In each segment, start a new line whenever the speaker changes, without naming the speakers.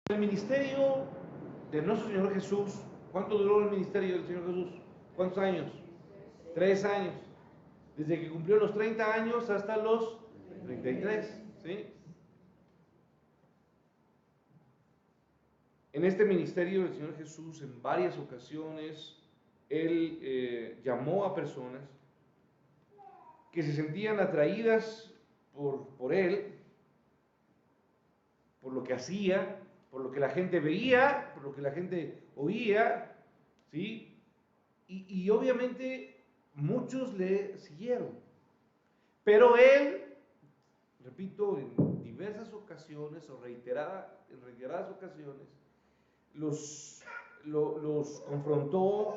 El ministerio de nuestro Señor Jesús, ¿cuánto duró el ministerio del Señor Jesús? ¿Cuántos años? 3 años. Desde que cumplió los 30 años hasta los 33, ¿sí? En este ministerio del Señor Jesús, en varias ocasiones, Él llamó a personas que se sentían atraídas por Él, por lo que hacía, por lo que la gente veía, por lo que la gente oía, ¿sí? Y obviamente muchos le siguieron. Pero Él, repito, en diversas ocasiones o en reiteradas ocasiones, los confrontó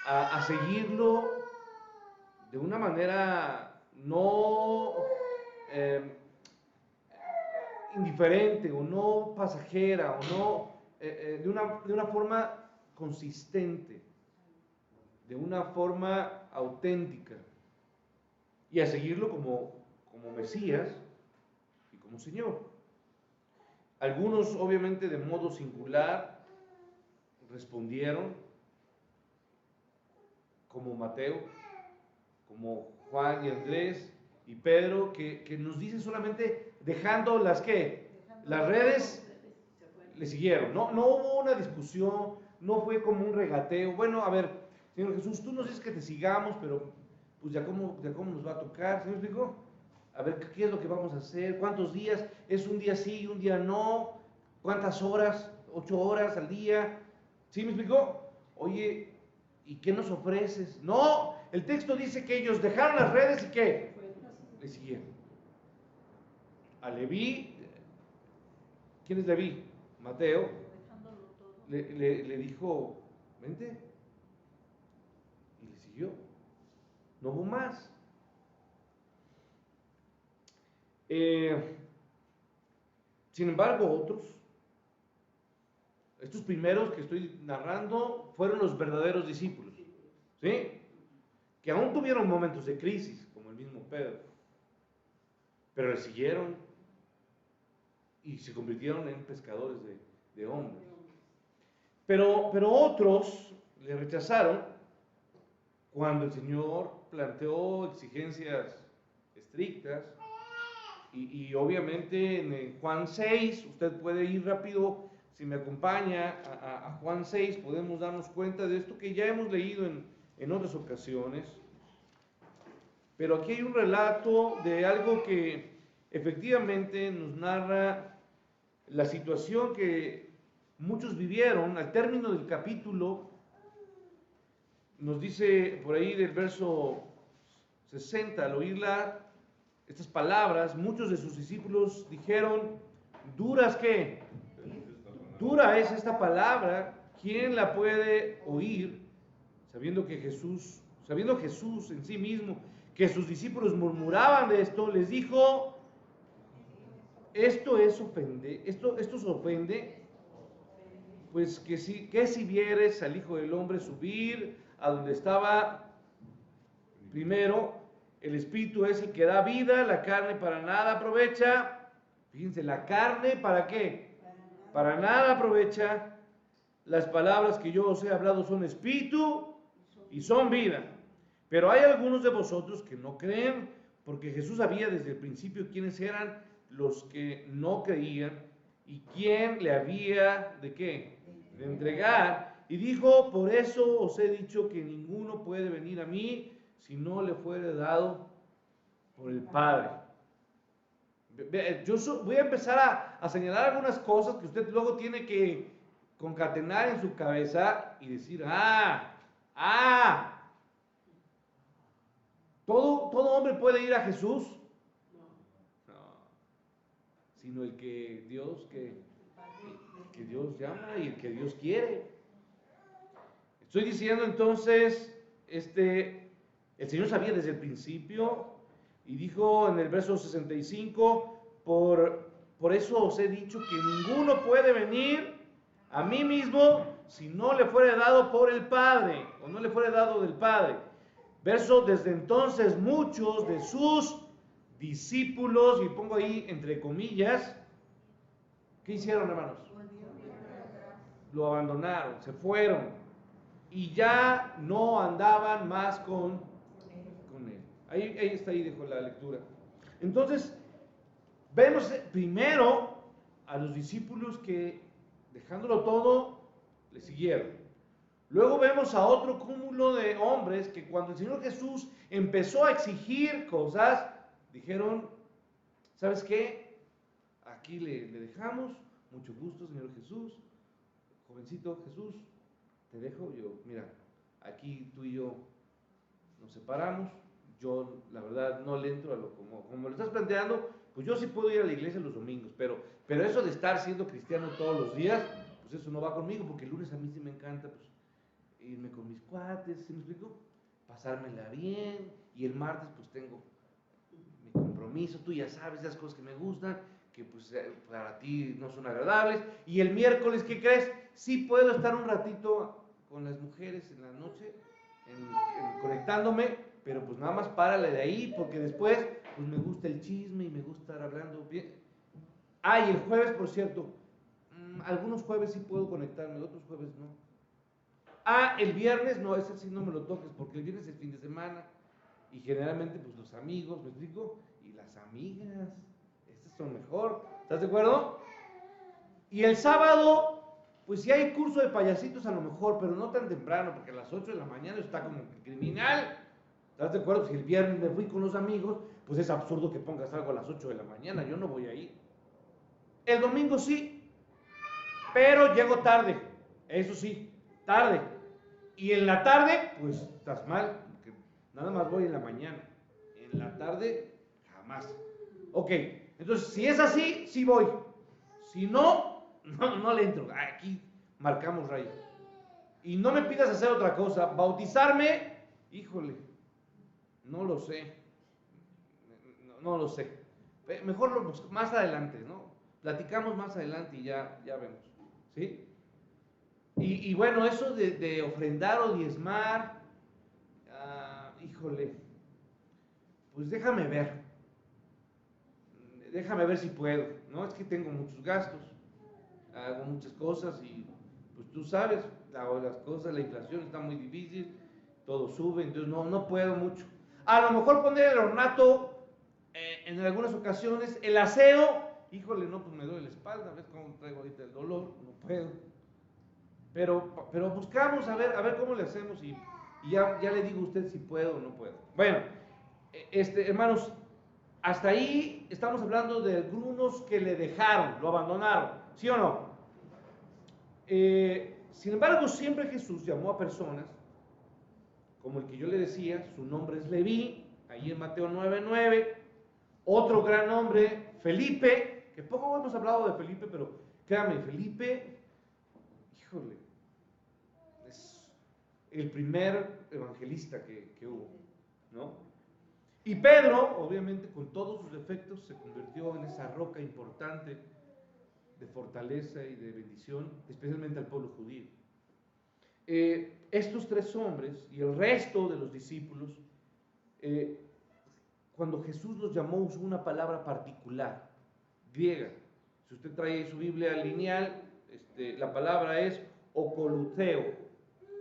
a seguirlo de una manera no indiferente o no pasajera o no de una forma consistente, de una forma auténtica, y a seguirlo como Mesías y como Señor. Algunos obviamente de modo singular respondieron, como Mateo, como Juan y Andrés y Pedro, que nos dicen solamente dejando las redes, le siguieron. No hubo una discusión, no fue como un regateo. Bueno, a ver, Señor Jesús, tú nos dices que te sigamos, pero pues ya cómo nos va a tocar, ¿sí me explico? A ver, ¿qué es lo que vamos a hacer? ¿Cuántos días? ¿Es un día sí, un día no? ¿Cuántas horas? 8 horas al día. ¿Sí me explicó? Oye, ¿y qué nos ofreces? No, el texto dice que ellos dejaron las redes y ¿qué? Le siguieron. A Leví, ¿quién es Leví? Mateo, le dijo, vente, y le siguió. No hubo más. Sin embargo, otros, estos primeros que estoy narrando, fueron los verdaderos discípulos, ¿sí? Que aún tuvieron momentos de crisis, como el mismo Pedro, pero le siguieron y se convirtieron en pescadores de hombres. Pero otros le rechazaron cuando el Señor planteó exigencias estrictas y obviamente en Juan 6, usted puede ir rápido, si me acompaña a Juan 6, podemos darnos cuenta de esto que ya hemos leído en otras ocasiones. Pero aquí hay un relato de algo que efectivamente nos narra la situación que muchos vivieron. Al término del capítulo, nos dice por ahí del verso 60, al oírla, estas palabras, muchos de sus discípulos dijeron, ¿duras qué? Dura es esta palabra, ¿quién la puede oír? Sabiendo Jesús en sí mismo, que sus discípulos murmuraban de esto, les dijo, esto os ofende, pues que si vieres al Hijo del Hombre subir a donde estaba primero, el Espíritu es el que da vida, la carne para nada aprovecha. Fíjense, la carne ¿para qué? Para nada aprovecha. Las palabras que yo os he hablado son espíritu y son vida. Pero hay algunos de vosotros que no creen, porque Jesús sabía desde el principio quiénes eran los que no creían y quién le había de qué, de entregar. Y dijo, por eso os he dicho que ninguno puede venir a mí si no le fuere dado por el Padre. Yo voy a empezar a señalar algunas cosas que usted luego tiene que concatenar en su cabeza y decir, ¿todo hombre puede ir a Jesús? No, sino el que Dios llama y el que Dios quiere. Estoy diciendo entonces, el Señor sabía desde el principio y dijo en el verso 65, por eso os he dicho que ninguno puede venir a mí mismo si no le fuere dado por el Padre, o no le fuere dado del Padre. Verso, desde entonces muchos de sus discípulos, y pongo ahí entre comillas, ¿Qué hicieron, hermanos? Lo abandonaron, se fueron y ya no andaban más con él. Ahí está, ahí dejó la lectura. Entonces, vemos primero a los discípulos que, dejándolo todo, le siguieron. Luego vemos a otro cúmulo de hombres que cuando el Señor Jesús empezó a exigir cosas, dijeron, ¿sabes qué? Aquí le dejamos, mucho gusto, Señor Jesús, jovencito Jesús, te dejo, mira, aquí tú y yo nos separamos, yo la verdad no le entro a lo como lo estás planteando, pues yo sí puedo ir a la iglesia los domingos, pero eso de estar siendo cristiano todos los días, pues eso no va conmigo, porque el lunes a mí sí me encanta, pues, irme con mis cuates, ¿sí me explico? Pasármela bien, y el martes pues tengo mi compromiso, tú ya sabes, esas cosas que me gustan, que pues para ti no son agradables, y el miércoles, ¿qué crees? Sí puedo estar un ratito con las mujeres en la noche, conectándome, pero pues nada más párale de ahí, porque después pues me gusta el chisme y me gusta estar hablando bien. Y el jueves, por cierto, algunos jueves sí puedo conectarme, otros jueves no. El viernes no, ese sí no me lo toques, porque el viernes es fin de semana, y generalmente pues los amigos, ¿me explico? Y las amigas, estas son mejor, ¿estás de acuerdo? Y el sábado, pues sí hay curso de payasitos a lo mejor, pero no tan temprano, porque a las 8 de la mañana está como criminal. ¿Estás de acuerdo? Si el viernes me fui con los amigos, pues es absurdo que pongas algo a las 8 de la mañana, yo no voy a ir. El domingo sí, pero llego tarde, eso sí, tarde. Y en la tarde, pues estás mal, porque nada más voy en la mañana. En la tarde, jamás. Ok, entonces si es así, sí voy. Si no, no le entro. Aquí marcamos raya. Y no me pidas hacer otra cosa. Bautizarme, híjole, no lo sé. No lo sé. Mejor lo busco más adelante, ¿no? Platicamos más adelante y ya vemos. ¿Sí? Y bueno, eso de ofrendar o diezmar, híjole, pues déjame ver si puedo, ¿no? Es que tengo muchos gastos, hago muchas cosas y pues tú sabes, las cosas, la inflación está muy difícil, todo sube, entonces no puedo mucho. A lo mejor poner el ornato en algunas ocasiones, el aseo, híjole, no, pues me duele la espalda, ¿ves cómo traigo ahorita el dolor? No puedo. Pero buscamos a ver cómo le hacemos y ya le digo a usted si puedo o no puedo. Bueno, hermanos, hasta ahí estamos hablando de algunos que le dejaron, lo abandonaron, ¿sí o no? Sin embargo, siempre Jesús llamó a personas, como el que yo le decía, su nombre es Leví, ahí en Mateo 9:9, otro gran hombre, Felipe, que poco hemos hablado de Felipe, pero créame, Felipe, híjole, es el primer evangelista que hubo, ¿no? Y Pedro, obviamente con todos sus defectos, se convirtió en esa roca importante de fortaleza y de bendición, especialmente al pueblo judío. Estos tres hombres y el resto de los discípulos, cuando Jesús los llamó, usó una palabra particular, griega. Si usted trae su Biblia lineal, la palabra es okoluteo.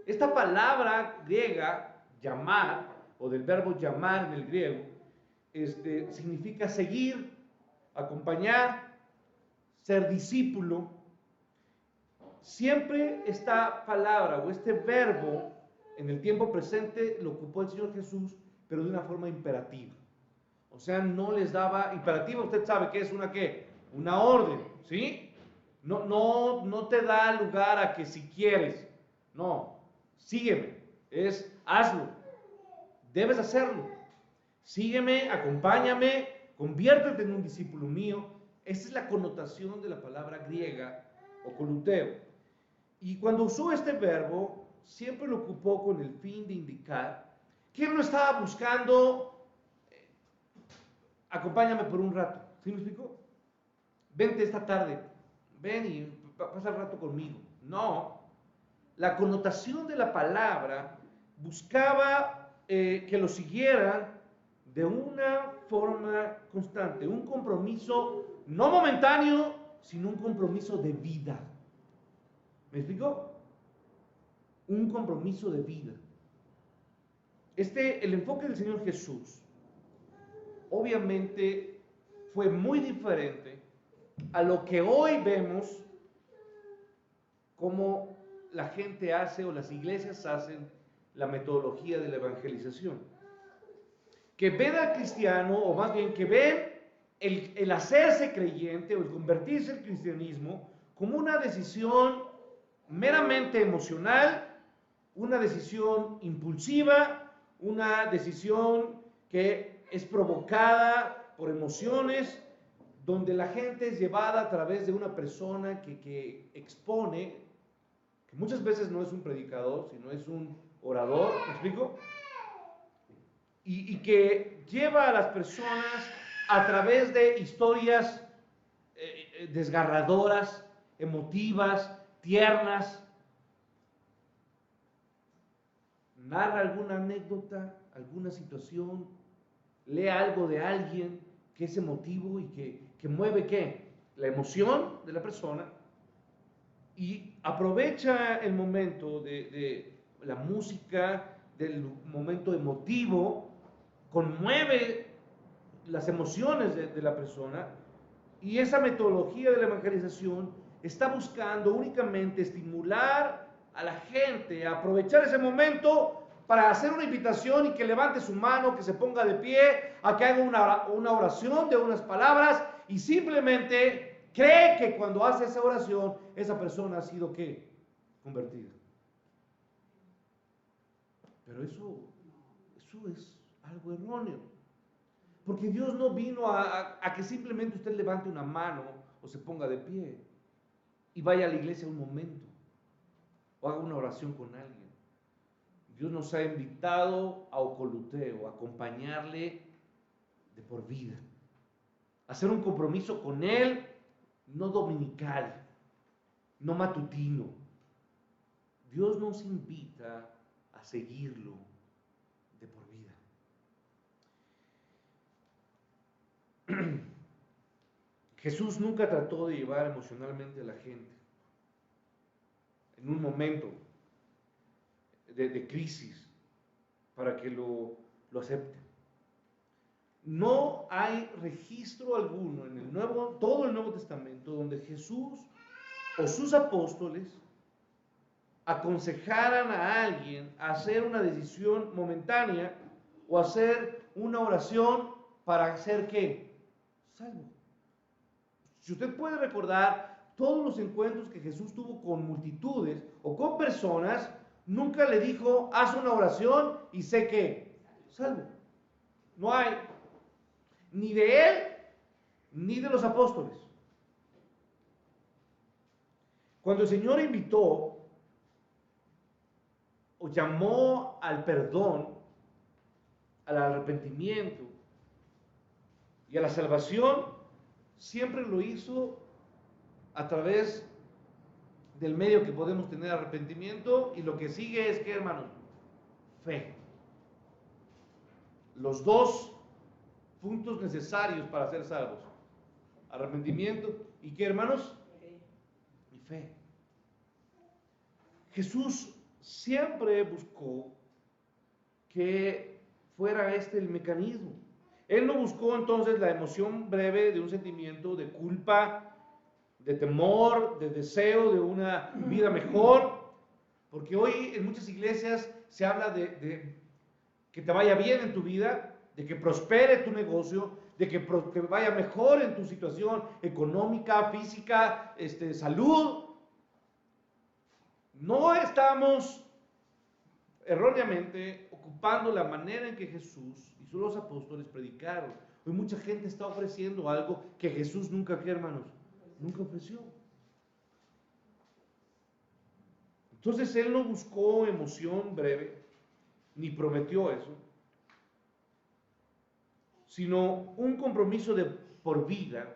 Esta palabra griega, llamar, o del verbo llamar en el griego, significa seguir, acompañar, ser discípulo. Siempre esta palabra o este verbo en el tiempo presente lo ocupó el Señor Jesús, pero de una forma imperativa. O sea, no les daba imperativa. Usted sabe que es una orden, ¿sí? No te da lugar a que si quieres, no, sígueme, es hazlo, debes hacerlo, sígueme, acompáñame, conviértete en un discípulo mío. Esa es la connotación de la palabra griega okoluteo. Y cuando usó este verbo, siempre lo ocupó con el fin de indicar que él no estaba buscando, acompáñame por un rato, ¿sí me explico? Vente esta tarde, ven y pasa el rato conmigo. No, la connotación de la palabra buscaba que lo siguieran de una forma constante, un compromiso no momentáneo, sino un compromiso de vida. ¿Me explico? Un compromiso de vida. El enfoque del Señor Jesús, obviamente, fue muy diferente a lo que hoy vemos como la gente hace o las iglesias hacen la metodología de la evangelización. Que ven al cristiano, o más bien que ven el hacerse creyente o el convertirse al cristianismo como una decisión meramente emocional, una decisión impulsiva, una decisión que es provocada por emociones, donde la gente es llevada a través de una persona que expone, que muchas veces no es un predicador, sino es un orador, ¿me explico? Y que lleva a las personas a través de historias desgarradoras, emotivas, tiernas. Narra alguna anécdota, alguna situación, lee algo de alguien que es emotivo y que mueve ¿qué? La emoción de la persona, y aprovecha el momento de la música, del momento emotivo, conmueve las emociones de la persona, y esa metodología de la evangelización está buscando únicamente estimular a la gente a aprovechar ese momento para hacer una invitación y que levante su mano, que se ponga de pie, a que haga una oración de unas palabras, y simplemente cree que cuando hace esa oración, esa persona ha sido ¿qué? Convertida. Pero eso es algo erróneo. Porque Dios no vino a que simplemente usted levante una mano o se ponga de pie y vaya a la iglesia un momento o haga una oración con alguien. Dios nos ha invitado a ocoluteo, a acompañarle de por vida, a hacer un compromiso con Él, no dominical, no matutino. Dios nos invita a seguirlo de por vida. Jesús nunca trató de llevar emocionalmente a la gente en un momento de crisis para que lo acepten. No hay registro alguno en todo el Nuevo Testamento donde Jesús o sus apóstoles aconsejaran a alguien a hacer una decisión momentánea o hacer una oración para ser ¿qué? Salvo. Si usted puede recordar todos los encuentros que Jesús tuvo con multitudes o con personas, nunca le dijo, haz una oración y sé que salvo. No hay, ni de él, ni de los apóstoles. Cuando el Señor invitó o llamó al perdón, al arrepentimiento y a la salvación, siempre lo hizo a través del medio que podemos tener arrepentimiento, y lo que sigue es ¿qué, hermanos? Fe. Los dos puntos necesarios para ser salvos: arrepentimiento y ¿qué, hermanos? Y fe. Jesús siempre buscó que fuera este el mecanismo. Él no buscó entonces la emoción breve de un sentimiento de culpa, de temor, de deseo de una vida mejor, porque hoy en muchas iglesias se habla de que te vaya bien en tu vida, de que prospere tu negocio, de que vaya mejor en tu situación económica, física, salud. No estamos erróneamente ocupando la manera en que Jesús y los apóstoles predicaron. Hoy mucha gente está ofreciendo algo que Jesús nunca, ¿qué, hermanos? Nunca ofreció. Entonces Él no buscó emoción breve, ni prometió eso, sino un compromiso de por vida,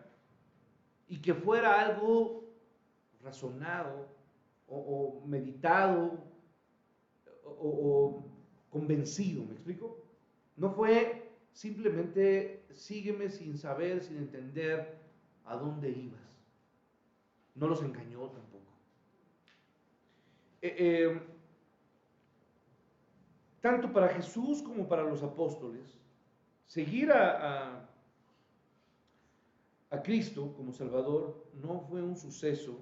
y que fuera algo razonado o meditado o convencido. ¿Me explico? No fue simplemente sígueme sin saber, sin entender a dónde ibas. no los engañó tampoco. Tanto para Jesús como para los apóstoles, seguir a Cristo como Salvador no fue un suceso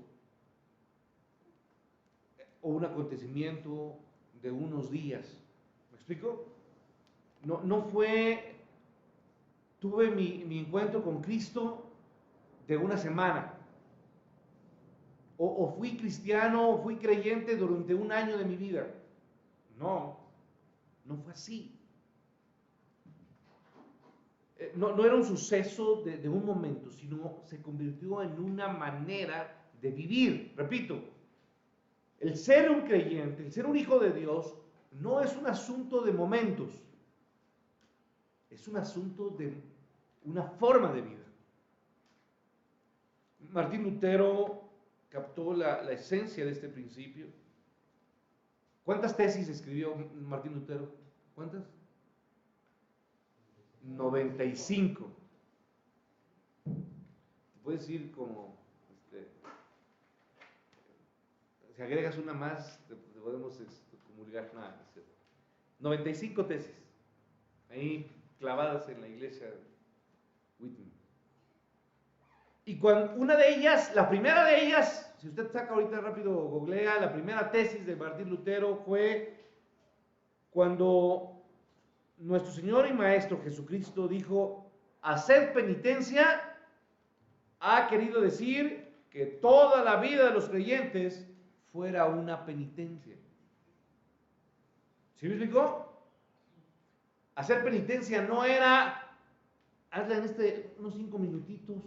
o un acontecimiento de unos días. ¿Me explico? No fue, tuve mi encuentro con Cristo de una semana. O fui cristiano, o fui creyente durante un año de mi vida. No fue así. No era un suceso de un momento, sino se convirtió en una manera de vivir. Repito, el ser un creyente, el ser un hijo de Dios, no es un asunto de momentos, es un asunto de una forma de vida. Martín Lutero captó la esencia de este principio. ¿Cuántas tesis escribió Martín Lutero? ¿Cuántas? 95. Puedes decir como, si agregas una más, te podemos comulgar. Nada, 95 tesis, ahí clavadas en la iglesia de Wittenberg. Y cuando una de ellas, la primera de ellas, si usted saca ahorita rápido, googlea, la primera tesis de Martín Lutero fue cuando nuestro Señor y Maestro Jesucristo dijo: hacer penitencia ha querido decir que toda la vida de los creyentes fuera una penitencia. ¿Sí me explicó? Hacer penitencia no era, hazla en unos 5 minutitos,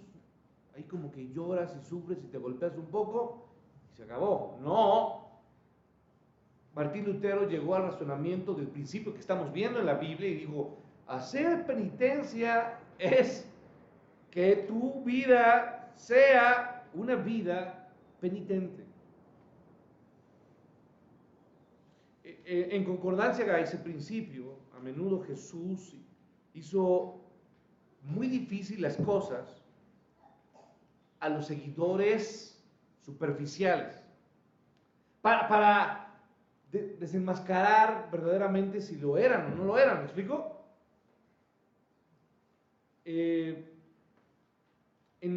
ahí como que lloras y sufres y te golpeas un poco y se acabó. No. Martín Lutero llegó al razonamiento del principio que estamos viendo en la Biblia y dijo: hacer penitencia es que tu vida sea una vida penitente. En concordancia a ese principio, a menudo Jesús hizo muy difícil las cosas a los seguidores superficiales para desenmascarar verdaderamente si lo eran o no lo eran. ¿Me explico? En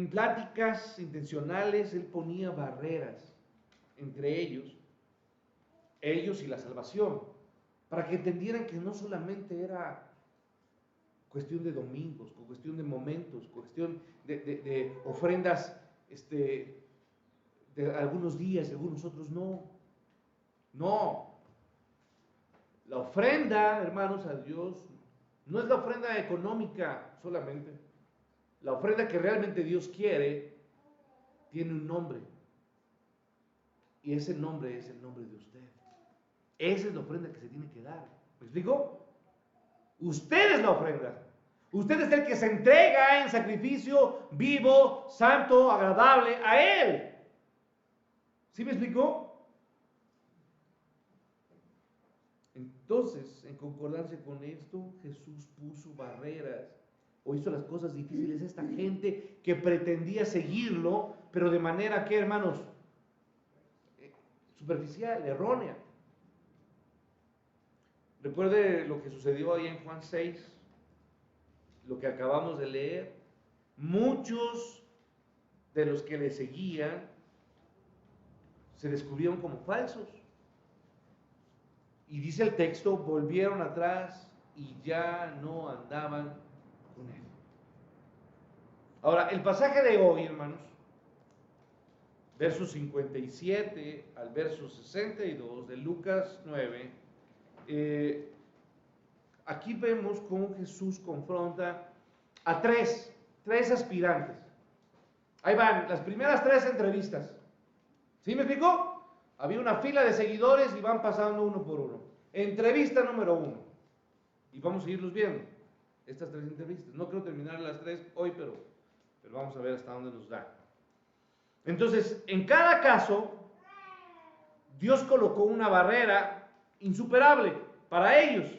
pláticas intencionales él ponía barreras entre ellos y la salvación, para que entendieran que no solamente era cuestión de domingos, cuestión de momentos, cuestión de ofrendas de algunos días y algunos otros no. La ofrenda, hermanos, a Dios no es la ofrenda económica solamente. La ofrenda que realmente Dios quiere tiene un nombre, y ese nombre es el nombre de usted. Esa es la ofrenda que se tiene que dar. ¿Me explico? Usted es la ofrenda. Usted es el que se entrega en sacrificio vivo, santo, agradable a Él. ¿Sí me explico? Entonces, en concordancia con esto, Jesús puso barreras o hizo las cosas difíciles a esta gente que pretendía seguirlo, pero de manera que, hermanos, superficial, errónea. Recuerde lo que sucedió ahí en Juan 6, lo que acabamos de leer. Muchos de los que le seguían se descubrieron como falsos. Y dice el texto, volvieron atrás y ya no andaban con él. Ahora, el pasaje de hoy, hermanos, versos 57 al verso 62 de Lucas 9, aquí vemos cómo Jesús confronta a tres aspirantes. Ahí van, las primeras 3 entrevistas. ¿Sí me explicó? Había una fila de seguidores y van pasando uno por uno. Entrevista número 1. Y vamos a irlos viendo, estas 3 entrevistas. No quiero terminar las 3 hoy, pero vamos a ver hasta dónde nos da. Entonces, en cada caso, Dios colocó una barrera insuperable para ellos,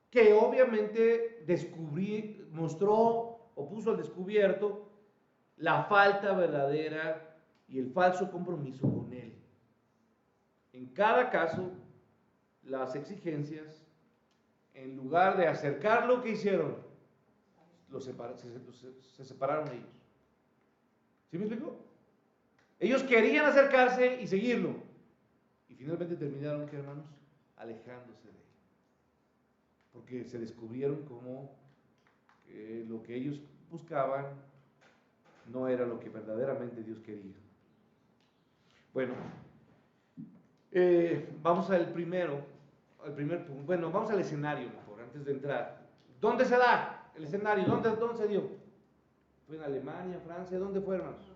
que obviamente mostró o puso al descubierto la falta verdadera y el falso compromiso con Él. En cada caso, las exigencias, en lugar de acercarlo, ¿qué hicieron? Se separaron ellos. ¿Sí me explico? Ellos querían acercarse y seguirlo. Y finalmente terminaron, ¿qué, hermanos? Alejándose de él. Porque se descubrieron como que lo que ellos buscaban no era lo que verdaderamente Dios quería. Bueno, vamos al primer punto. Bueno, vamos al escenario mejor, antes de entrar. ¿Dónde se da el escenario? ¿Dónde se dio? ¿Fue en Alemania, Francia? ¿Dónde fue, hermanos?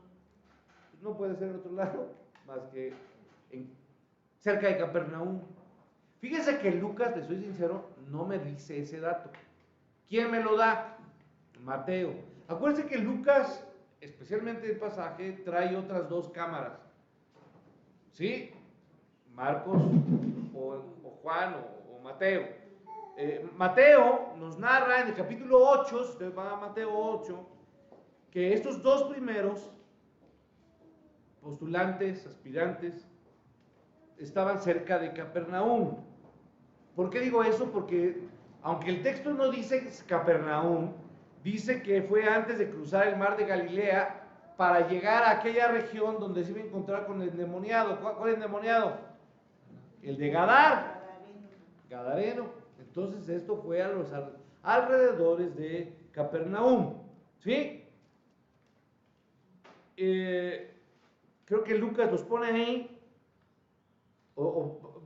Pues no puede ser en otro lado, más que cerca de Capernaum. Fíjense que Lucas, les soy sincero, no me dice ese dato. ¿Quién me lo da? Mateo. Acuérdense que Lucas, especialmente el pasaje, trae otras dos cámaras. ¿Sí? Marcos o Juan o Mateo. Mateo nos narra en el capítulo 8, si usted va a Mateo 8, que estos dos primeros postulantes, aspirantes, estaban cerca de Capernaum. ¿Por qué digo eso? Porque aunque el texto no dice Capernaum, dice que fue antes de cruzar el mar de Galilea para llegar a aquella región donde se iba a encontrar con el endemoniado. ¿Cuál endemoniado? El de Gadar. Gadareno. Entonces esto fue a los alrededores de Capernaum. ¿Sí? Creo que Lucas los pone ahí.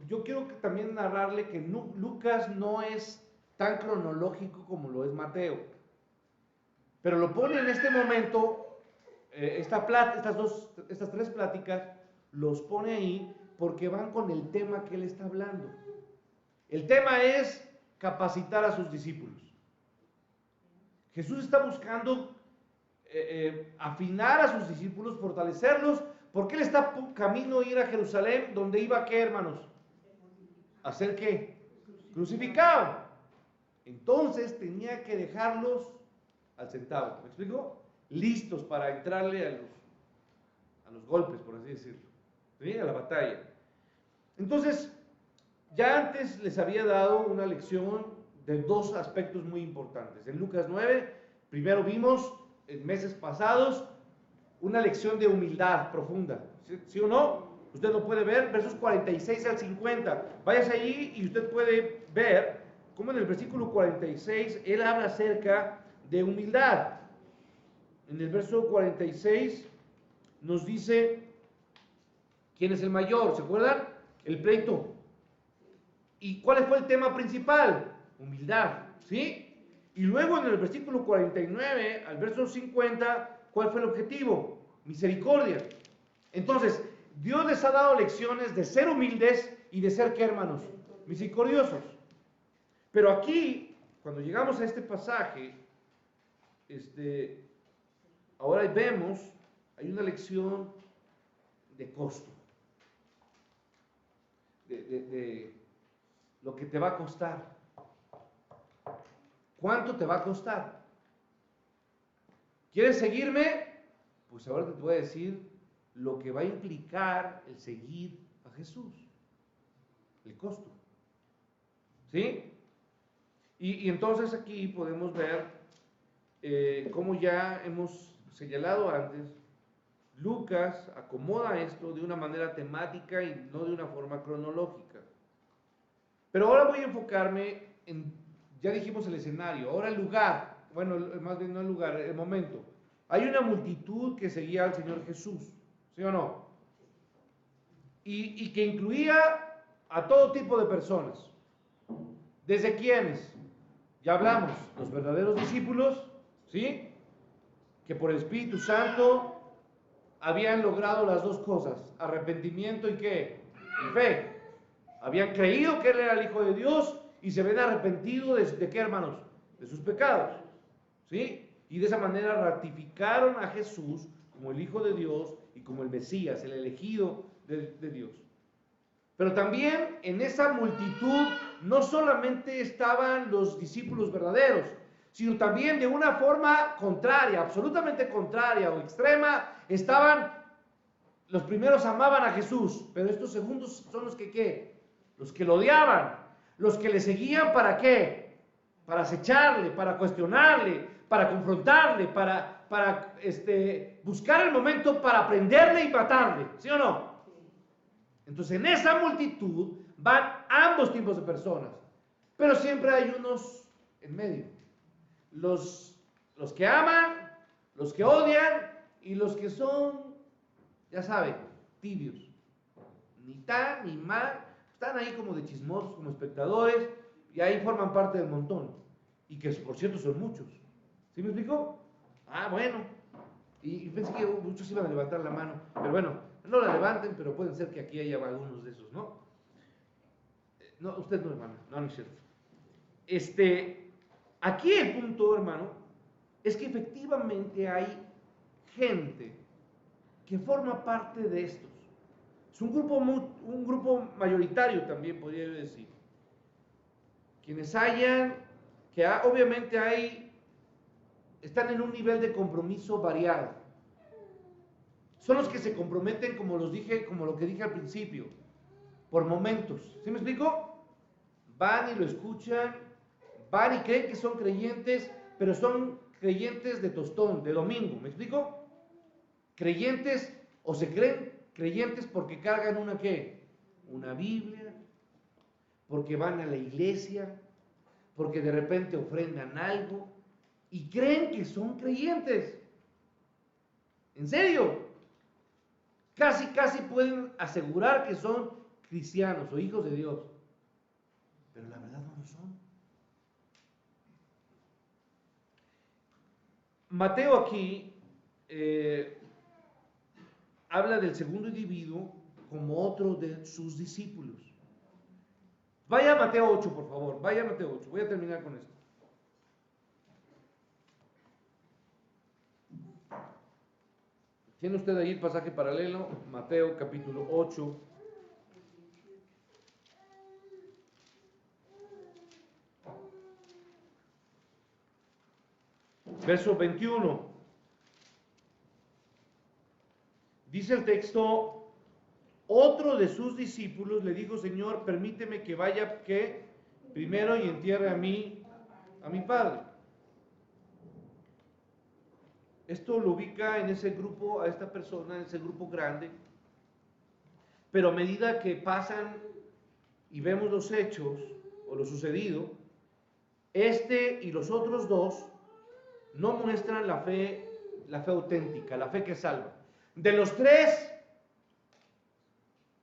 Yo quiero también narrarle que Lucas no es tan cronológico como lo es Mateo. Pero lo pone en este momento, estas tres pláticas, los pone ahí porque van con el tema que él está hablando. El tema es capacitar a sus discípulos. Jesús está buscando afinar a sus discípulos, fortalecerlos, porque él está camino a ir a Jerusalén, donde iba, ¿qué, hermanos? ¿A ser qué? Crucificado. Entonces tenía que dejarlos al centavo, ¿me explico? Listos para entrarle a los golpes, por así decirlo, ¿sí? A la batalla. Entonces, ya antes les había dado una lección de dos aspectos muy importantes. En Lucas 9, primero vimos en meses pasados una lección de humildad profunda, ¿sí o no? Usted lo puede ver, versos 46 al 50. Váyase allí y usted puede ver cómo en el versículo 46 él habla acerca de humildad. En el verso 46 nos dice quién es el mayor, ¿se acuerdan? El pleito. ¿Y cuál fue el tema principal? Humildad, ¿sí? Y luego en el versículo 49 al verso 50, ¿cuál fue el objetivo? Misericordia. Entonces, Dios les ha dado lecciones de ser humildes y de ser, ¿qué, hermanos? Misericordiosos. Pero aquí, cuando llegamos a este pasaje, ahora vemos, hay una lección de costo. De lo que te va a costar. ¿Cuánto te va a costar? ¿Quieres seguirme? Pues ahora te voy a decir lo que va a implicar el seguir a Jesús. El costo. ¿Sí? Y entonces aquí podemos ver cómo ya hemos señalado antes, Lucas acomoda esto de una manera temática y no de una forma cronológica. Pero ahora voy a enfocarme en, ya dijimos el escenario, ahora el lugar, bueno, más bien no el lugar, el momento. Hay una multitud que seguía al Señor Jesús, ¿sí o no? Y que incluía a todo tipo de personas. ¿Desde quiénes? Ya hablamos, los verdaderos discípulos, ¿sí? Que por el Espíritu Santo habían logrado las dos cosas, arrepentimiento y ¿qué? Y fe. Habían creído que Él era el Hijo de Dios y se habían arrepentido ¿de qué, hermanos? De sus pecados, ¿sí? Y de esa manera ratificaron a Jesús como el Hijo de Dios y como el Mesías, el elegido de Dios. Pero también en esa multitud no solamente estaban los discípulos verdaderos, sino también de una forma contraria, absolutamente contraria o extrema, estaban Los primeros amaban a Jesús, pero estos segundos son los que ¿qué? Los que lo odiaban, los que le seguían ¿para qué? Para acecharle, para cuestionarle, para confrontarle, para buscar el momento para aprenderle y matarle, ¿sí o no? Entonces en esa multitud van ambos tipos de personas, pero siempre hay unos en medio, los que aman, los que odian y los que son, ya saben, tibios, ni tan ni mal, están ahí como de chismosos, como espectadores, y ahí forman parte del montón, y que por cierto son muchos. ¿Sí me explico? Ah, bueno, y pensé que muchos iban a levantar la mano, pero bueno, no la levanten, pero pueden ser que aquí haya algunos de esos, ¿no? No, usted no, hermano, no es cierto. Aquí el punto, hermano, es que efectivamente hay gente que forma parte de estos. Es un grupo mayoritario también, podría yo decir. Quienes obviamente están en un nivel de compromiso variado. Son los que se comprometen, como lo que dije al principio, por momentos. ¿Sí me explico? Van y lo escuchan, van y creen que son creyentes, pero son creyentes de tostón, de domingo. ¿Me explico? Creyentes, o se creen creyentes porque cargan una Biblia, porque van a la iglesia, porque de repente ofrendan algo y creen que son creyentes. ¿En serio? Casi pueden asegurar que son cristianos o hijos de Dios, pero la verdad no lo son. Mateo aquí habla del segundo individuo como otro de sus discípulos. Vaya a Mateo 8, por favor, vaya a Mateo 8, voy a terminar con esto. ¿Tiene usted ahí el pasaje paralelo? Mateo capítulo 8. Verso 21. Dice el texto: otro de sus discípulos le dijo: Señor, permíteme que vaya primero y entierre a mi padre. Esto lo ubica en ese grupo, a esta persona, en ese grupo grande. Pero a medida que pasan y vemos los hechos o lo sucedido, y los otros dos no muestran la fe auténtica, la fe que salva. De los tres,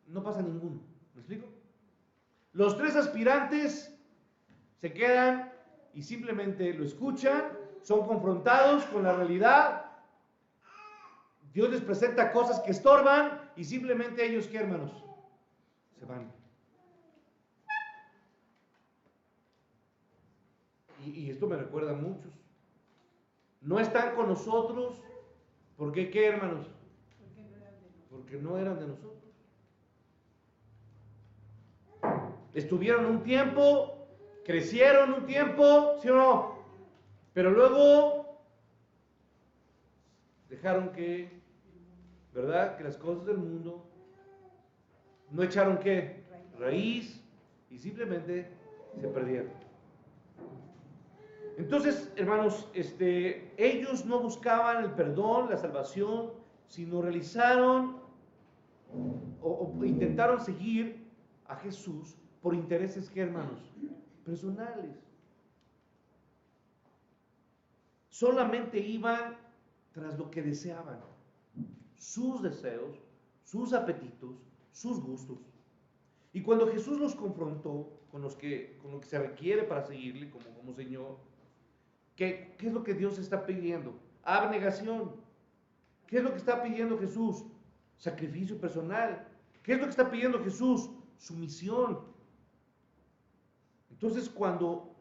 no pasa ninguno. ¿Me explico? Los tres aspirantes se quedan y simplemente lo escuchan, son confrontados con la realidad. Dios les presenta cosas que estorban y simplemente ellos, ¿qué, hermanos? Se van. Y esto me recuerda a muchos. No están con nosotros, ¿por qué, hermanos? Porque no eran de nosotros. Estuvieron un tiempo, crecieron un tiempo, ¿sí o no? Pero luego dejaron ¿verdad? Que las cosas del mundo no echaron raíz y simplemente se perdieron. Entonces, hermanos, ellos no buscaban el perdón, la salvación, sino realizaron o intentaron seguir a Jesús por intereses, ¿qué, hermanos? Personales. Solamente iban tras lo que deseaban, sus deseos, sus apetitos, sus gustos. Y cuando Jesús los confrontó con lo que se requiere para seguirle como Señor, ¿qué es lo que Dios está pidiendo? Abnegación. ¿Qué es lo que está pidiendo Jesús? Sacrificio personal. ¿Qué es lo que está pidiendo Jesús? Sumisión. Entonces, cuando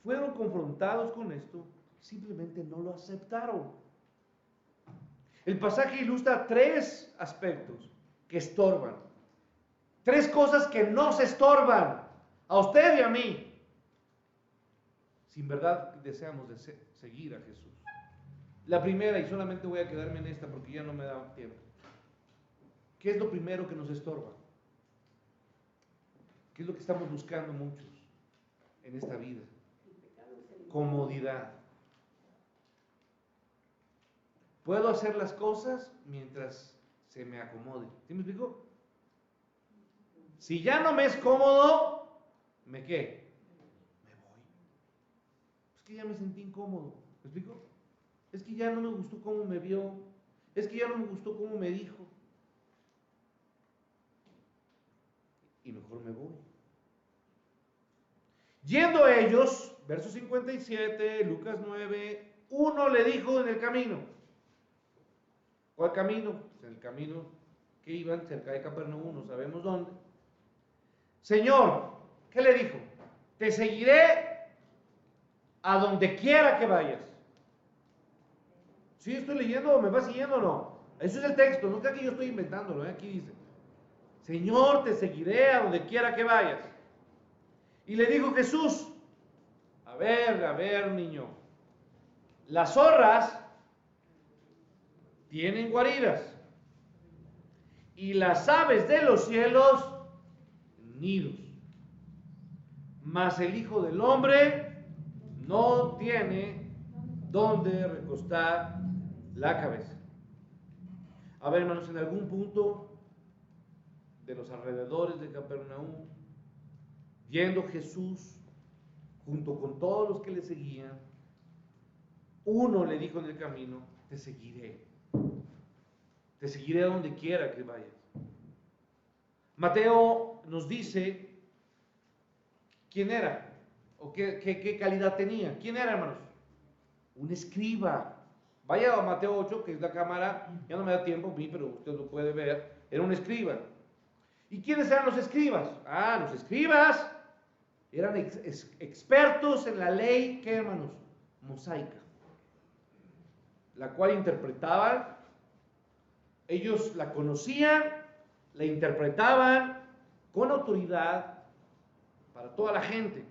fueron confrontados con esto, simplemente no lo aceptaron. El pasaje ilustra tres aspectos que estorban. Tres cosas que no se estorban a usted y a mí, si en verdad deseamos seguir a Jesús. La primera, y solamente voy a quedarme en esta porque ya no me da tiempo. ¿Qué es lo primero que nos estorba? ¿Qué es lo que estamos buscando muchos en esta vida? Comodidad. Puedo hacer las cosas mientras se me acomode. ¿Sí me explico? Si ya no me es cómodo, ¿me qué? Me voy. Es que ya me sentí incómodo. ¿Me explico? Es que ya no me gustó cómo me vio. Es que ya no me gustó cómo me dijo. Y mejor me voy. Yendo a ellos, verso 57, Lucas 9, uno le dijo en el camino. ¿Cuál camino? Pues el camino que iban cerca de Capernaum, no sabemos dónde. Señor, ¿qué le dijo? Te seguiré a donde quiera que vayas. ¿Sí estoy leyendo? ¿Me va siguiendo o no? Eso es el texto, no creo que yo estoy inventándolo, aquí dice. Señor, te seguiré a donde quiera que vayas. Y le dijo Jesús, a ver, niño, las zorras tienen guaridas y las aves de los cielos nidos, mas el Hijo del Hombre no tiene donde recostar la cabeza. A ver, hermanos, en algún punto de los alrededores de Capernaum, viendo Jesús junto con todos los que le seguían, uno le dijo en el camino, te seguiré a donde quiera que vayas. Mateo nos dice quién era, o qué calidad tenía. ¿Quién era, hermanos? Un escriba. Vaya a Mateo 8, que es la cámara, ya no me da tiempo a mí, pero usted lo puede ver. Era un escriba. ¿Y quiénes eran los escribas? Los escribas eran expertos en la ley, ¿qué, hermanos? Mosaica, la cual interpretaban, ellos la conocían, la interpretaban con autoridad para toda la gente.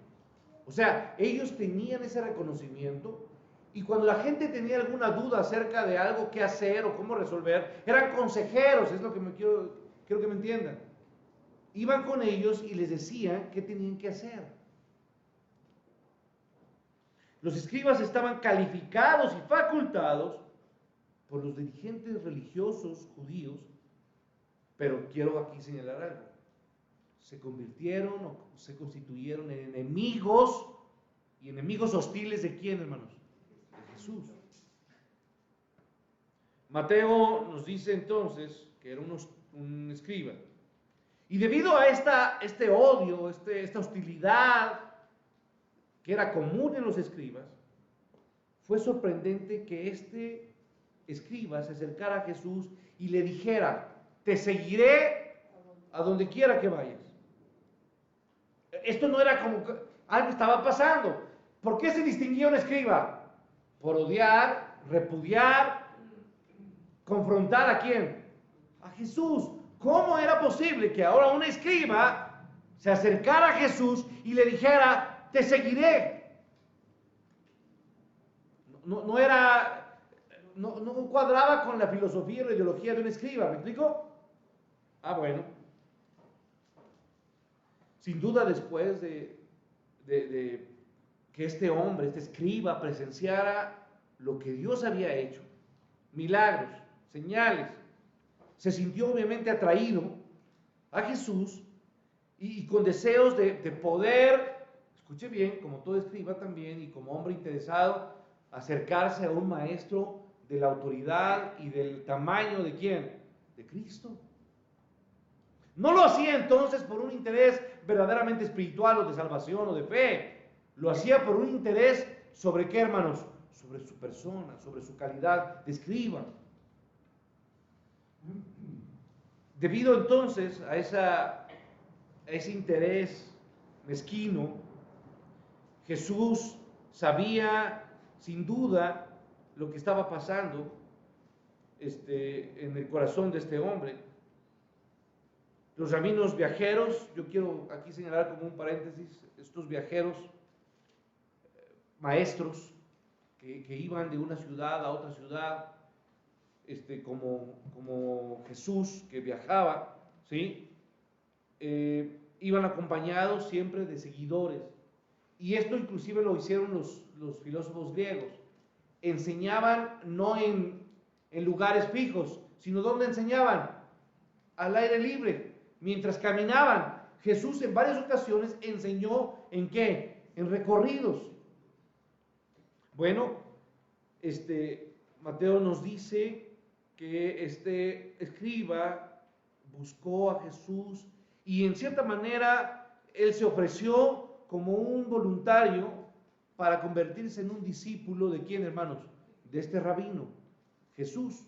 O sea, ellos tenían ese reconocimiento y cuando la gente tenía alguna duda acerca de algo que hacer o cómo resolver, eran consejeros, es lo que quiero que me entiendan. Iban con ellos y les decían qué tenían que hacer. Los escribas estaban calificados y facultados por los dirigentes religiosos judíos, pero quiero aquí señalar algo. Se convirtieron o se constituyeron en enemigos y enemigos hostiles ¿de quién, hermanos? De Jesús. Mateo nos dice entonces que era un escriba. Y debido a este odio, esta hostilidad que era común en los escribas, fue sorprendente que este escriba se acercara a Jesús y le dijera, te seguiré a donde quiera que vayas. Esto no era como que algo estaba pasando. ¿Por qué se distinguía un escriba? Por odiar, repudiar, confrontar ¿a quién? A Jesús. ¿Cómo era posible que ahora un escriba se acercara a Jesús y le dijera, te seguiré? No cuadraba con la filosofía y la ideología de un escriba, ¿me explico? Bueno. Sin duda después de que este hombre, este escriba, presenciara lo que Dios había hecho, milagros, señales, se sintió obviamente atraído a Jesús y con deseos de poder, escuche bien, como todo escriba también y como hombre interesado, acercarse a un maestro de la autoridad y del tamaño de ¿quién? De Cristo. No lo hacía entonces por un interés verdaderamente espiritual o de salvación o de fe. Lo hacía por un interés sobre qué, hermanos, sobre su persona, sobre su calidad de escriba. Debido entonces a ese interés mezquino, Jesús sabía sin duda lo que estaba pasando en el corazón de este hombre. Los rabinos viajeros, yo quiero aquí señalar como un paréntesis, estos viajeros, maestros, que iban de una ciudad a otra ciudad, como Jesús que viajaba, ¿sí? Iban acompañados siempre de seguidores. Y esto inclusive lo hicieron los filósofos griegos. Enseñaban no en lugares fijos, sino donde enseñaban, al aire libre, mientras caminaban. Jesús en varias ocasiones enseñó ¿en qué? En recorridos. Bueno, Mateo nos dice que este escriba buscó a Jesús y en cierta manera él se ofreció como un voluntario para convertirse en un discípulo de quién, hermanos, de este rabino, Jesús.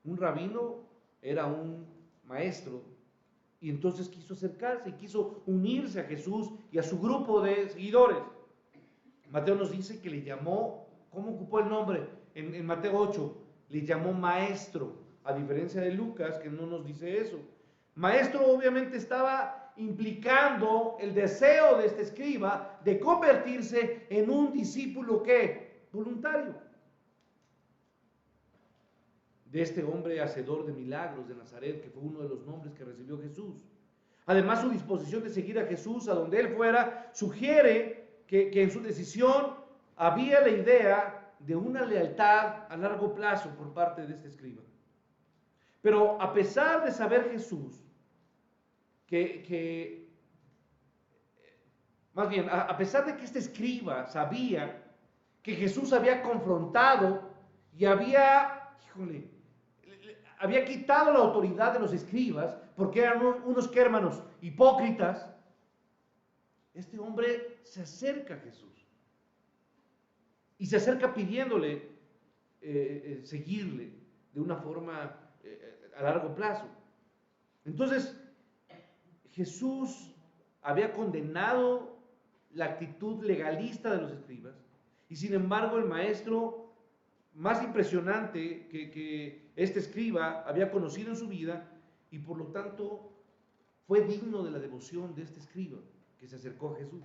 Un rabino era un maestro y entonces quiso acercarse y quiso unirse a Jesús y a su grupo de seguidores. Mateo nos dice que le llamó, ¿cómo ocupó el nombre? En Mateo 8, le llamó maestro, a diferencia de Lucas, que no nos dice eso. Maestro obviamente estaba implicando el deseo de este escriba de convertirse en un discípulo, ¿qué? Voluntario. De este hombre hacedor de milagros de Nazaret, que fue uno de los nombres que recibió Jesús. Además, su disposición de seguir a Jesús a donde él fuera, sugiere que en su decisión había la idea de una lealtad a largo plazo por parte de este escriba. Pero a pesar de saber Jesús, más bien, a pesar de que este escriba sabía que Jesús había confrontado y había quitado la autoridad de los escribas, porque eran unos que hermanos hipócritas, este hombre se acerca a Jesús y se acerca pidiéndole seguirle de una forma a largo plazo. Entonces, Jesús había condenado la actitud legalista de los escribas y sin embargo el maestro más impresionante que este escriba había conocido en su vida y por lo tanto fue digno de la devoción de este escriba que se acercó a Jesús.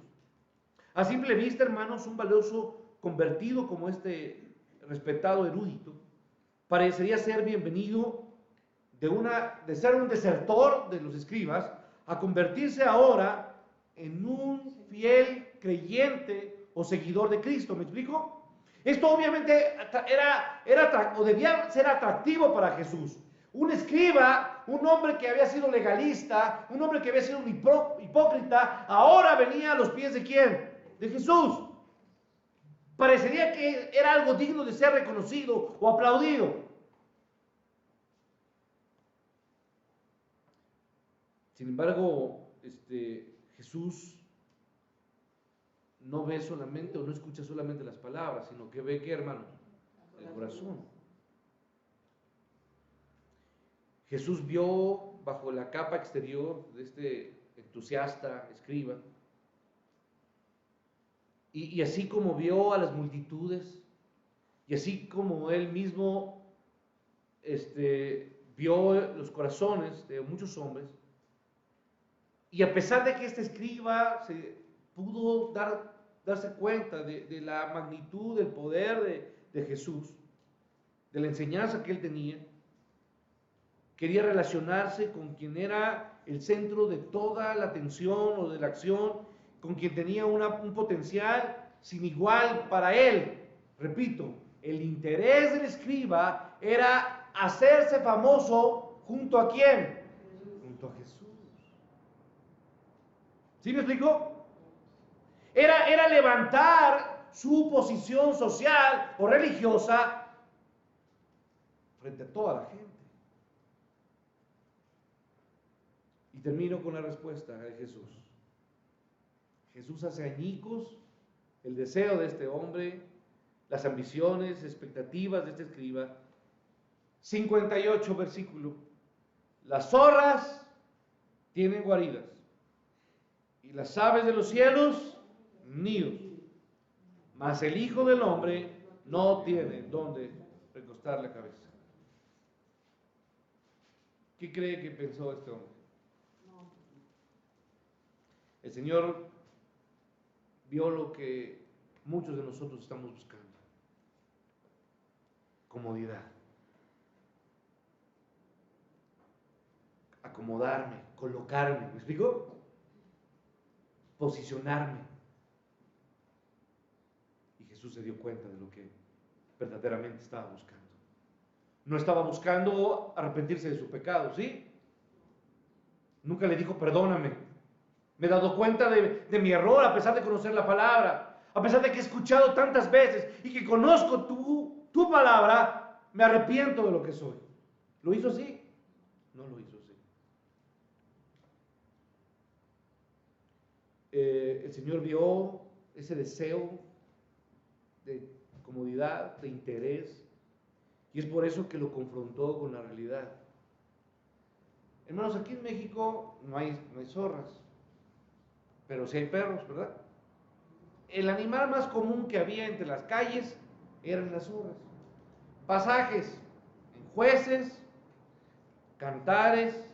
A simple vista, hermanos, un valioso convertido como este respetado erudito parecería ser bienvenido de ser un desertor de los escribas a convertirse ahora en un fiel creyente o seguidor de Cristo. ¿Me explico? Esto obviamente era o debía ser atractivo para Jesús. Un escriba, un hombre que había sido legalista, un hombre que había sido un hipócrita, ahora venía a los pies de ¿quién? De Jesús. Parecería que era algo digno de ser reconocido o aplaudido. Sin embargo, Jesús no ve solamente o no escucha solamente las palabras, sino que ve, ¿qué, hermanos? El corazón. Jesús vio bajo la capa exterior de este entusiasta escriba, y así como vio a las multitudes, y así como él mismo vio los corazones de muchos hombres, y a pesar de que este escriba se pudo darse cuenta de la magnitud, del poder de Jesús, de la enseñanza que él tenía, quería relacionarse con quien era el centro de toda la atención o de la acción, con quien tenía un potencial sin igual para él. Repito, el interés del escriba era hacerse famoso junto a quién, junto a Jesús. ¿Sí me explico? Era levantar su posición social o religiosa frente a toda la gente. Y termino con la respuesta de Jesús. Jesús hace añicos el deseo de este hombre, las ambiciones, expectativas de este escriba. 58 versículo. Las zorras tienen guaridas y las aves de los cielos nidos, mas el Hijo del Hombre no tiene donde recostar la cabeza. ¿Qué cree que pensó este hombre? El Señor vio lo que muchos de nosotros estamos buscando: comodidad. acomodarme, colocarme, ¿me explico? Posicionarme. Y Jesús se dio cuenta de lo que verdaderamente estaba buscando. No estaba buscando arrepentirse de su pecado, ¿sí? Nunca le dijo, perdóname. Me he dado cuenta de mi error a pesar de conocer la palabra, a pesar de que he escuchado tantas veces y que conozco tu palabra, me arrepiento de lo que soy. ¿Lo hizo así? No lo hizo así. El Señor vio ese deseo de comodidad, de interés, y es por eso que lo confrontó con la realidad. Hermanos, aquí en México no hay zorras, pero sí hay perros, ¿verdad? El animal más común que había entre las calles eran las zorras. Pasajes en Jueces, Cantares,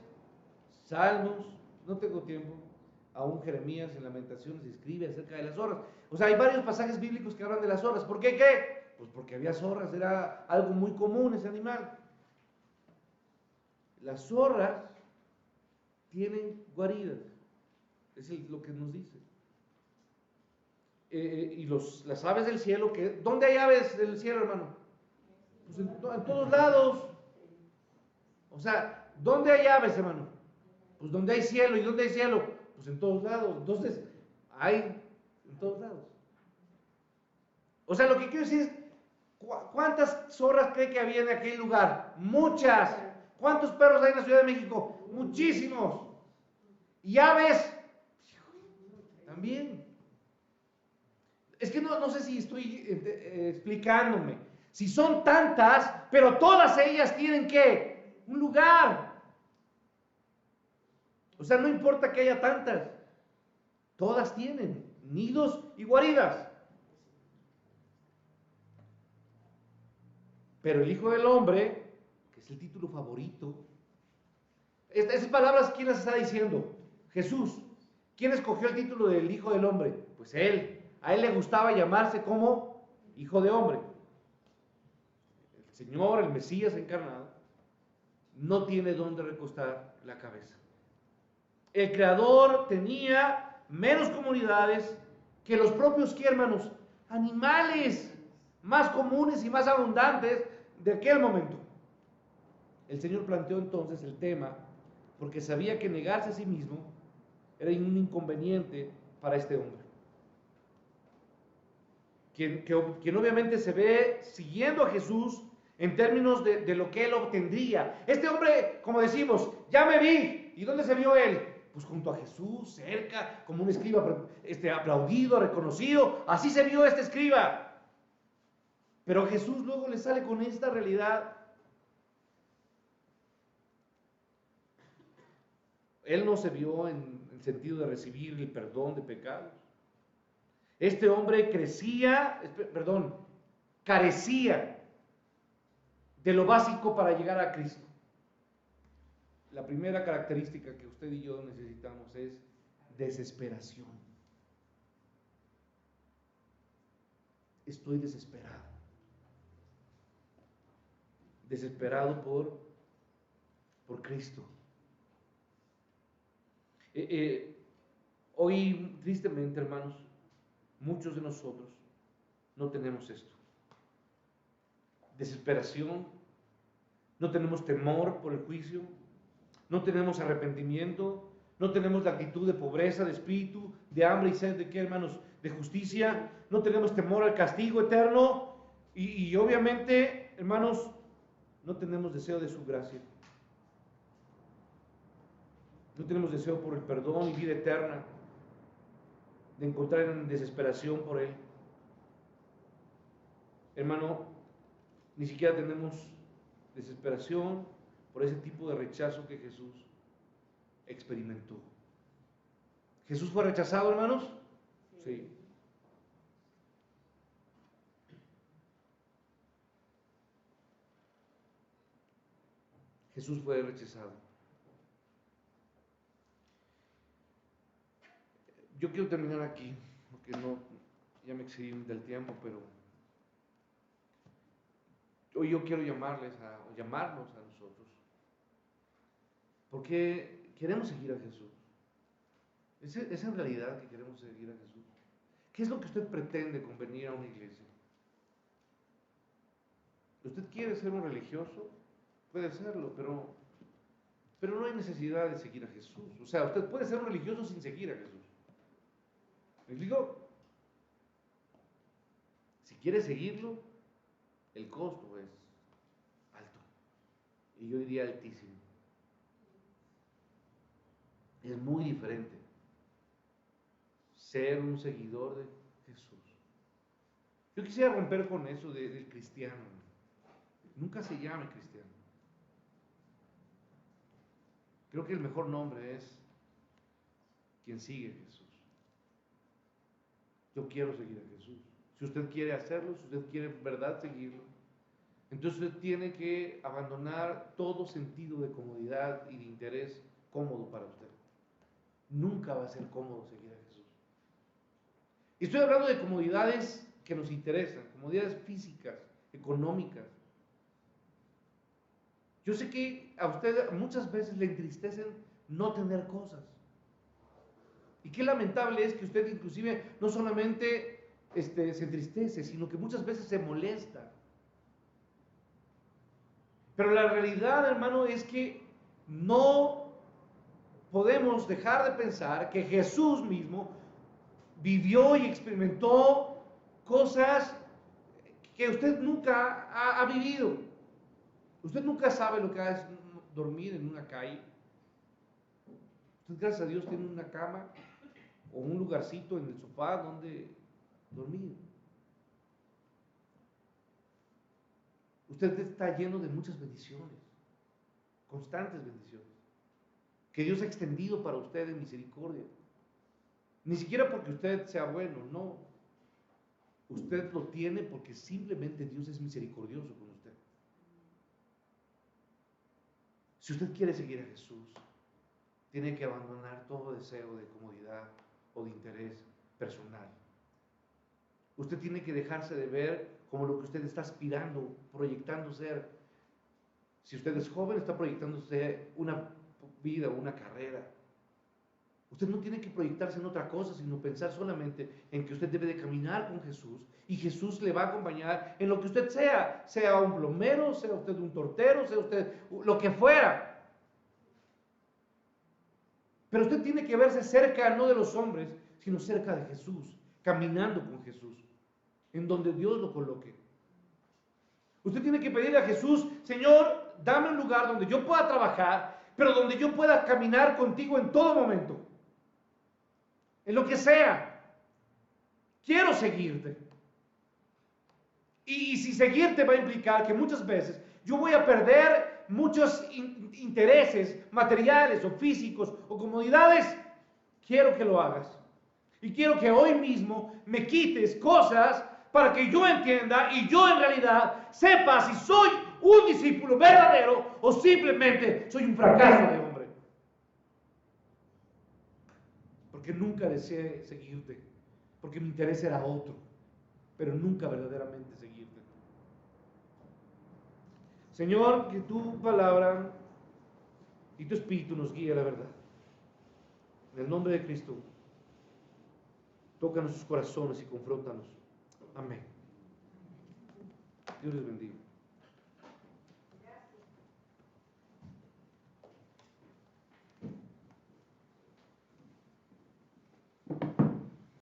Salmos, no tengo tiempo, aún Jeremías en Lamentaciones escribe acerca de las zorras. O sea, hay varios pasajes bíblicos que hablan de las zorras. ¿Por qué qué? Pues porque había zorras, era algo muy común ese animal. Las zorras tienen guaridas, es lo que nos dice. Y las aves del cielo, ¿dónde hay aves del cielo, hermano? Pues en todos lados. O sea, ¿dónde hay aves, hermano? Pues donde hay cielo. ¿Y dónde hay cielo? Pues en todos lados. Entonces, hay en todos lados. O sea, lo que quiero decir es, ¿cuántas zorras cree que había en aquel lugar? Muchas. ¿Cuántos perros hay en la Ciudad de México? Muchísimos. ¿Y aves? También. Es que no sé si estoy explicándome. Si son tantas, pero todas ellas tienen ¿qué? Un lugar. O sea, no importa que haya tantas. Todas tienen nidos y guaridas. Pero el Hijo del Hombre, que es el título favorito, esas palabras, ¿quién las está diciendo? Jesús. ¿Quién escogió el título del Hijo del Hombre? Pues Él. A Él le gustaba llamarse como Hijo de Hombre. El Señor, el Mesías encarnado, no tiene dónde recostar la cabeza. El Creador tenía menos comunidades que los propios, ¿qué, hermanos? Animales más comunes y más abundantes de aquel momento. El Señor planteó entonces el tema porque sabía que negarse a sí mismo era un inconveniente para este hombre. Quien obviamente se ve siguiendo a Jesús en términos de lo que él obtendría. Este hombre, como decimos, ya me vi. ¿Y dónde se vio él? Pues junto a Jesús, cerca, como un escriba aplaudido, reconocido. Así se vio este escriba. Pero Jesús luego le sale con esta realidad. Él no se vio en el sentido de recibir el perdón de pecados. Este hombre carecía de lo básico para llegar a Cristo. La primera característica que usted y yo necesitamos es desesperación. Estoy desesperado. Desesperado por Cristo. Hoy, tristemente, hermanos, muchos de nosotros no tenemos esto. Desesperación, no tenemos temor por el juicio, no tenemos arrepentimiento, no tenemos la actitud de pobreza, de espíritu, de hambre y sed de qué, hermanos, de justicia, no tenemos temor al castigo eterno y obviamente, hermanos, no tenemos deseo de su gracia. No tenemos deseo por el perdón y vida eterna, de encontrar en desesperación por Él. Hermano, ni siquiera tenemos desesperación por ese tipo de rechazo que Jesús experimentó. ¿Jesús fue rechazado, hermanos? Sí. Jesús fue rechazado. Yo quiero terminar aquí, porque ya me excedí del tiempo, pero hoy yo quiero llamarnos a nosotros Porque queremos seguir a Jesús. ¿Es en realidad que queremos seguir a Jesús? ¿Qué es lo que usted pretende con venir a una iglesia? ¿Usted quiere ser un religioso? Puede serlo, pero no hay necesidad de seguir a Jesús. O sea, usted puede ser un religioso sin seguir a Jesús. ¿Me explico? Si quiere seguirlo, el costo es alto. Y yo diría altísimo. Es muy diferente ser un seguidor de Jesús. Yo quisiera romper con eso del cristiano. Nunca se llame cristiano. Creo que el mejor nombre es quien sigue a Jesús. Yo quiero seguir a Jesús. Si usted quiere hacerlo, si usted quiere en verdad seguirlo, entonces usted tiene que abandonar todo sentido de comodidad y de interés cómodo para usted. Nunca va a ser cómodo seguir a Jesús. Y estoy hablando de comodidades que nos interesan, comodidades físicas, económicas. Yo sé que a usted muchas veces le entristecen no tener cosas. Y qué lamentable es que usted inclusive no solamente se entristece, sino que muchas veces se molesta. Pero la realidad, hermano, es que no podemos dejar de pensar que Jesús mismo vivió y experimentó cosas que usted nunca ha vivido. Usted nunca sabe lo que es dormir en una calle. Usted, gracias a Dios, tiene una cama o un lugarcito en el sofá donde dormir. Usted está lleno de muchas bendiciones, constantes bendiciones, que Dios ha extendido para usted en misericordia. Ni siquiera porque usted sea bueno, no. Usted lo tiene porque simplemente Dios es misericordioso con usted. Si usted quiere seguir a Jesús, tiene que abandonar todo deseo de comodidad o de interés personal. Usted tiene que dejarse de ver como lo que usted está aspirando, proyectando ser. Si usted es joven, está proyectándose una vida, una carrera. Usted no tiene que proyectarse en otra cosa, sino pensar solamente en que usted debe de caminar con Jesús y Jesús le va a acompañar en lo que usted sea, sea un plomero, sea usted un tortero, sea usted lo que fuera. Pero usted tiene que verse cerca no de los hombres, sino cerca de Jesús, caminando con Jesús, en donde Dios lo coloque. Usted tiene que pedirle a Jesús: Señor, dame un lugar donde yo pueda trabajar, pero donde yo pueda caminar contigo en todo momento. En lo que sea, quiero seguirte. Y si seguirte va a implicar que muchas veces yo voy a perder muchos intereses materiales o físicos o comodidades, quiero que lo hagas. Y quiero que hoy mismo me quites cosas para que yo entienda y yo en realidad sepa si soy un discípulo verdadero o simplemente soy un fracaso de hombre. Porque nunca deseé seguirte, porque mi interés era otro, pero nunca verdaderamente seguirte. Señor, que tu palabra y tu espíritu nos guíe a la verdad. En el nombre de Cristo, toca nuestros corazones y confróntanos. Amén. Dios les bendiga.